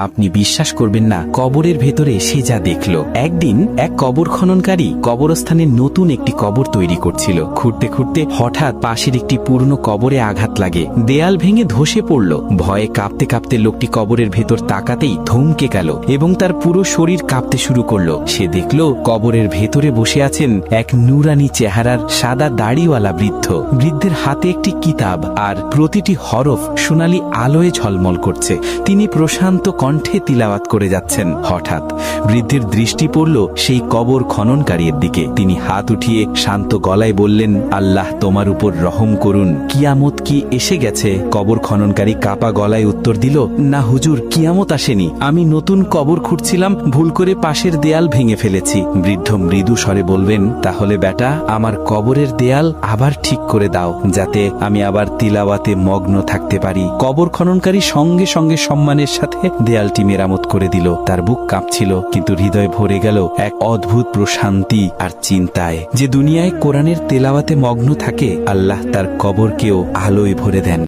আপনি বিশ্বাস করবেন না কবরের ভেতরে সে যা দেখল। একদিন এক কবর খননকারী কবরস্থানের নতুন একটি কবর তৈরি করছিল। খুঁড়তে খুঁড়তে হঠাৎ পাশের একটি পুরনো কবরে আঘাত লাগে, দেয়াল ভেঙে ধসে পড়ল। ভয়ে কাঁপতে কাঁপতে লোকটি কবরের ভেতর তাকাতেই থমকে গেল এবং তার পুরো শরীর কাঁপতে শুরু করলো। সে দেখল কবরের ভেতরে বসে আছেন এক নুরানি চেহারার সাদা দাড়িওয়ালা বৃদ্ধ। বৃদ্ধের হাতে একটি কিতাব, আর প্রতিটি হরফ সোনালী আলোয় ঝলমল করছে। তিনি প্রশান্ত কণ্ঠে তিলাওয়াত করে যাচ্ছেন। হঠাৎ বৃদ্ধের দৃষ্টি পড়ল সেই কবর খননকারীর দিকে। তিনি হাত উঠিয়ে শান্ত গলায় বললেন, আল্লাহ তোমার উপর রহম করুন, কিয়ামত কি এসে গেছে? কবর খননকারী কাপা গলায় উত্তর দিল, না হুজুর, কিয়ামত আসেনি। আমি নতুন কবর খুঁড়ছিলাম, ভুল করে পাশের দেয়াল ভেঙে ফেলেছি। বৃদ্ধ মৃদু স্বরে বলবেন, তাহলে বেটা, আমার কবরের দেয়াল আবার ঠিক করে দাও, যাতে আমি আবার তিলাওয়াতে মগ্ন থাকতে পারি। কবর খননকারী সঙ্গে সঙ্গে সম্মানের সাথে দেয়ালটি মেরামত করে দিল। তার বুক কাঁপছিল, কিন্তু হৃদয় ভরে গেল এক অদ্ভুত প্রশান্তি আর চিন্তায়। যে দুনিয়ায় কোরআনের তেলাওয়াতে মগ্ন থাকে, আল্লাহ তার কবরকেও আলোয় ভরে দেন।